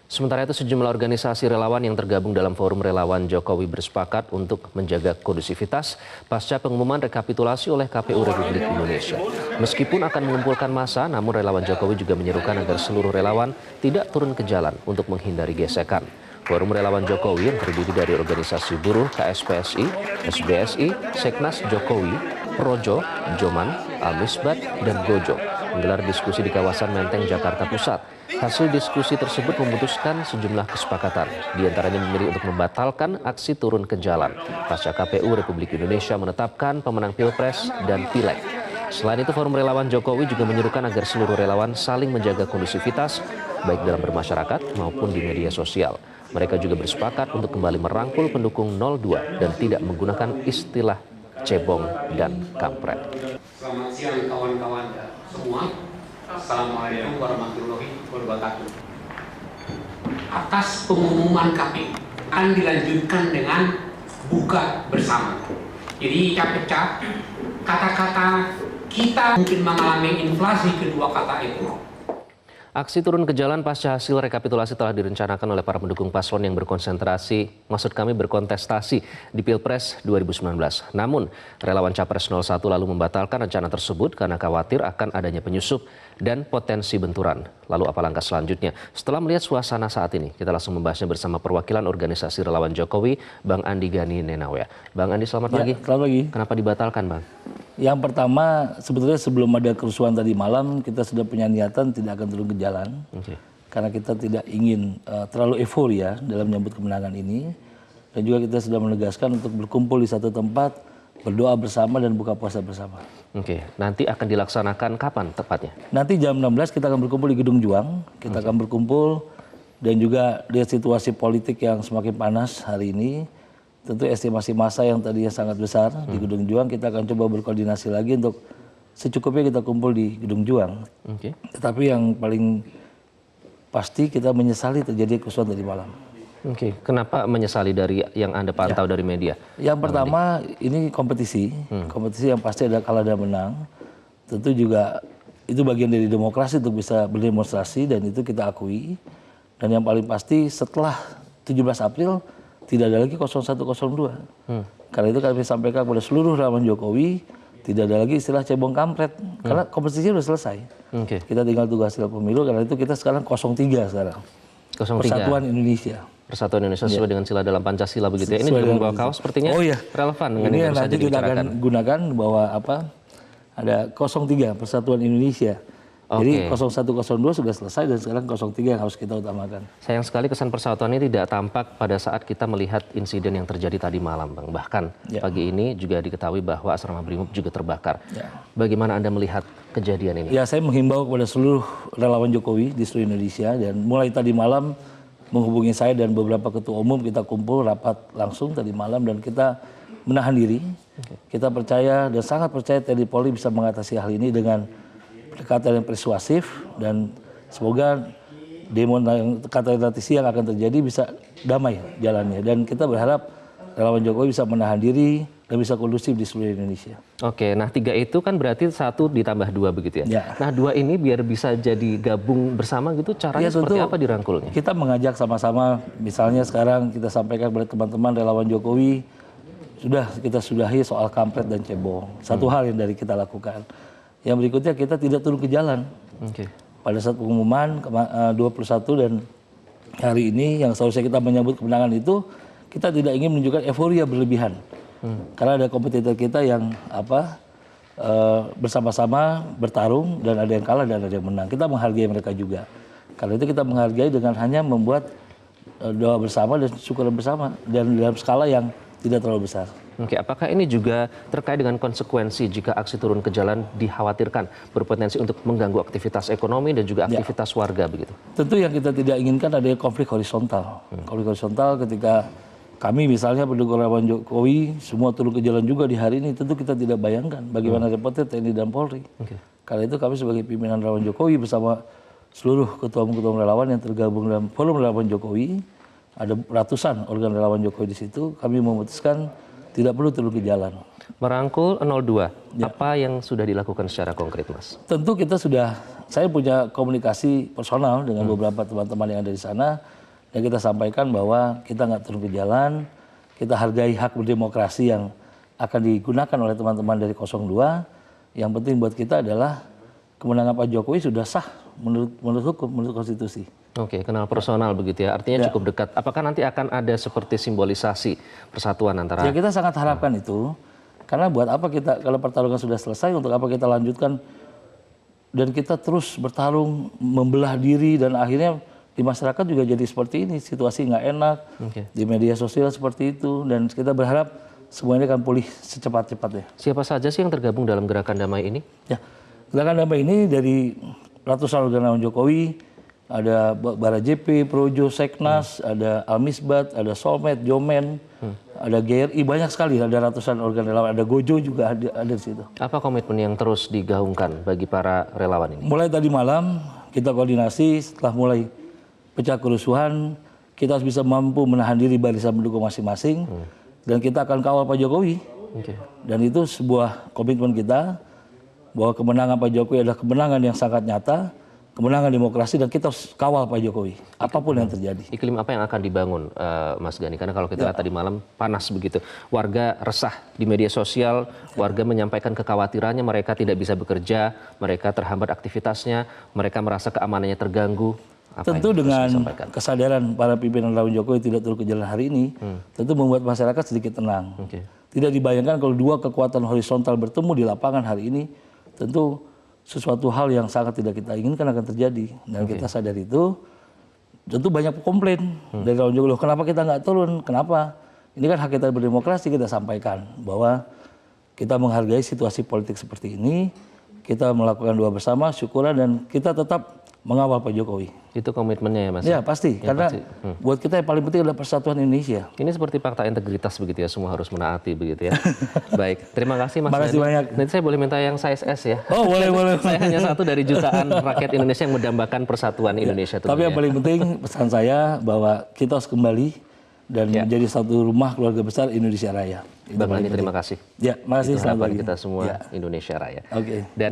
Sementara itu sejumlah organisasi relawan yang tergabung dalam Forum Relawan Jokowi bersepakat untuk menjaga kondusivitas pasca pengumuman rekapitulasi oleh KPU Republik Indonesia. Meskipun akan mengumpulkan massa, namun relawan Jokowi juga menyerukan agar seluruh relawan tidak turun ke jalan untuk menghindari gesekan. Forum Relawan Jokowi yang terdiri dari organisasi buruh KSPSI, SBSI, Seknas Jokowi, Projo, Joman, Amisbat, dan Gojo menggelar diskusi di kawasan Menteng, Jakarta Pusat. Hasil diskusi tersebut memutuskan sejumlah kesepakatan, diantaranya memilih untuk membatalkan aksi turun ke jalan pasca KPU Republik Indonesia menetapkan pemenang Pilpres dan Pileg. Selain itu, Forum Relawan Jokowi juga menyerukan agar seluruh relawan saling menjaga kondusivitas, baik dalam bermasyarakat maupun di media sosial. Mereka juga bersepakat untuk kembali merangkul pendukung 02 dan tidak menggunakan istilah cebong dan kampret. Selamat siang kawan-kawan semua. Assalamualaikum warahmatullahi wabarakatuh. Atas pengumuman KPU akan dilanjutkan dengan buka bersama. Jadi pecah kata-kata kita mungkin mengalami inflasi kedua kata itu. Aksi turun ke jalan pasca hasil rekapitulasi telah direncanakan oleh para pendukung paslon yang berkontestasi di Pilpres 2019. Namun, relawan Capres 01 lalu membatalkan rencana tersebut karena khawatir akan adanya penyusup dan potensi benturan. Lalu apa langkah selanjutnya? Setelah melihat suasana saat ini, kita langsung membahasnya bersama perwakilan organisasi relawan Jokowi, Bang Andi Gani Nenawea. Bang Andi, selamat pagi. Selamat pagi. Kenapa dibatalkan, Bang? Yang pertama, sebetulnya sebelum ada kerusuhan tadi malam, kita sudah punya niatan tidak akan turun ke jalan. Karena kita tidak ingin terlalu euforia dalam menyambut kemenangan ini. Dan juga kita sudah menegaskan untuk berkumpul di satu tempat, berdoa bersama dan buka puasa bersama. Nanti akan dilaksanakan kapan tepatnya? Nanti jam 16 kita akan berkumpul di Gedung Juang. Kita akan berkumpul dan juga lihat situasi politik yang semakin panas hari ini. Tentu estimasi massa yang tadinya sangat besar di Gedung Juang, kita akan coba berkoordinasi lagi untuk secukupnya kita kumpul di Gedung Juang. Tetapi yang paling pasti kita menyesali terjadi kerusuhan tadi malam. Kenapa menyesali dari yang Anda pantau dari media? Yang pertama, ini kompetisi yang pasti ada kalah dan menang. Tentu juga itu bagian dari demokrasi untuk bisa berdemonstrasi dan itu kita akui. Dan yang paling pasti setelah 17 April, tidak ada lagi 0102. Karena itu kami sampaikan kepada seluruh relawan Jokowi, tidak ada lagi istilah cebong kampret. Karena kompetisi sudah selesai. Kita tinggal tunggu hasil pemilu, karena itu kita sekarang 03 sekarang. 03. Persatuan Indonesia. Persatuan Indonesia sesuai dengan sila dalam Pancasila begitu ya. Ini juga membawa kaos sepertinya relevan dengan ini yang nanti kita akan gunakan bahwa ada 03 Persatuan Indonesia. Jadi 0102 sudah selesai dan sekarang 03 yang harus kita utamakan. Sayang sekali kesan persatuan ini tidak tampak pada saat kita melihat insiden yang terjadi tadi malam, Bang. Bahkan pagi ini juga diketahui bahwa asrama Brimob juga terbakar. Bagaimana Anda melihat kejadian ini? Ya, saya menghimbau kepada seluruh relawan Jokowi di seluruh Indonesia dan mulai tadi malam menghubungi saya dan beberapa ketua umum, kita kumpul rapat langsung tadi malam dan kita menahan diri. Kita percaya dan sangat percaya TNI Polri bisa mengatasi hal ini dengan pendekatan yang persuasif dan semoga demonstrasi yang akan terjadi bisa damai jalannya dan kita berharap relawan Jokowi bisa menahan diri dan bisa kondusif di seluruh Indonesia. Nah 3 itu kan berarti 1 ditambah 2 begitu ya? Nah 2 ini biar bisa jadi gabung bersama gitu caranya seperti apa dirangkulnya? Kita mengajak sama-sama, misalnya sekarang kita sampaikan kepada teman-teman relawan Jokowi, sudah kita sudahi soal kampret dan cebong. Satu hal yang dari kita lakukan. Yang berikutnya kita tidak turun ke jalan. Pada saat pengumuman 21 dan hari ini yang seharusnya kita menyambut kemenangan itu, kita tidak ingin menunjukkan euforia berlebihan. Karena ada kompetitor kita yang bersama-sama bertarung dan ada yang kalah dan ada yang menang. Kita menghargai mereka juga. Karena itu kita menghargai dengan hanya membuat doa bersama dan syukur bersama dan dalam skala yang tidak terlalu besar. Apakah ini juga terkait dengan konsekuensi jika aksi turun ke jalan dikhawatirkan berpotensi untuk mengganggu aktivitas ekonomi dan juga aktivitas warga begitu? Tentu yang kita tidak inginkan ada konflik horizontal. Konflik horizontal ketika kami misalnya pendukung relawan Jokowi semua turun ke jalan juga di hari ini, tentu kita tidak bayangkan bagaimana repotnya TNI dan Polri. Karena itu kami sebagai pimpinan relawan Jokowi bersama seluruh ketua umum relawan yang tergabung dalam Forum Relawan Jokowi, ada ratusan organ relawan Jokowi di situ, kami memutuskan tidak perlu turun ke jalan. Merangkul 02, apa yang sudah dilakukan secara konkret, Mas? Tentu kita sudah saya punya komunikasi personal dengan beberapa teman-teman yang ada di sana, dan kita sampaikan bahwa kita nggak turun ke jalan, kita hargai hak berdemokrasi yang akan digunakan oleh teman-teman dari 02. Yang penting buat kita adalah kemenangan Pak Jokowi sudah sah menurut hukum, menurut konstitusi. Oke, kenal personal begitu ya, artinya cukup dekat. Apakah nanti akan ada seperti simbolisasi persatuan antara... Ya kita sangat harapkan itu, karena buat apa kita, kalau pertarungan sudah selesai, untuk apa kita lanjutkan, dan kita terus bertarung, membelah diri, dan akhirnya di masyarakat juga jadi seperti ini, situasi nggak enak, di media sosial seperti itu, dan kita berharap semuanya akan pulih secepat-cepatnya. Siapa saja sih yang tergabung dalam gerakan damai ini? Ya, gerakan damai ini dari ratusan organ relawan Jokowi, ada Bara JP, Projo, Seknas, ada Almisbat, ada Solmed, Jomen, ada GRI, banyak sekali, ada ratusan organ relawan, ada Gojo juga ada di situ. Apa komitmen yang terus digaungkan bagi para relawan ini? Mulai tadi malam kita koordinasi, setelah mulai pecah kerusuhan, kita harus bisa mampu menahan diri barisan pendukung masing-masing, dan kita akan kawal Pak Jokowi. Dan itu sebuah komitmen kita, bahwa kemenangan Pak Jokowi adalah kemenangan yang sangat nyata, kemenangan demokrasi, dan kita harus kawal Pak Jokowi, apapun yang terjadi. Iklim apa yang akan dibangun, Mas Gani? Karena kalau kita lihat tadi malam panas begitu, warga resah di media sosial, warga menyampaikan kekhawatirannya, mereka tidak bisa bekerja, mereka terhambat aktivitasnya, mereka merasa keamanannya terganggu. Apa tentu yang dengan disampaikan? kesadaran para pimpinan relawan Jokowi tidak turun ke jalan hari ini, tentu membuat masyarakat sedikit tenang. Tidak dibayangkan kalau dua kekuatan horizontal bertemu di lapangan hari ini, tentu sesuatu hal yang sangat tidak kita inginkan akan terjadi, dan kita sadar itu. Tentu banyak komplain dari relawan Jokowi, kenapa kita nggak turun, kenapa? Ini kan hak kita berdemokrasi, kita sampaikan bahwa kita menghargai situasi politik seperti ini, kita melakukan doa bersama, syukuran, dan kita tetap mengawal Pak Jokowi. Itu komitmennya ya Mas? Ya pasti, Ya, karena pasti. Buat kita yang paling penting adalah persatuan Indonesia. Ini seperti fakta integritas begitu ya, semua harus menaati begitu ya. Baik, terima kasih Mas. Makasih Gani. banyak. Nanti saya boleh minta yang size S ya. Oh boleh. Saya hanya satu dari jutaan rakyat Indonesia yang mendambakan persatuan Indonesia. Tapi yang paling penting pesan saya bahwa kita harus kembali dan menjadi satu rumah keluarga besar Indonesia Raya. Bang Gani, terima kasih. Ya, makasih. Itu harapan kita semua Indonesia Raya. Oke. Dan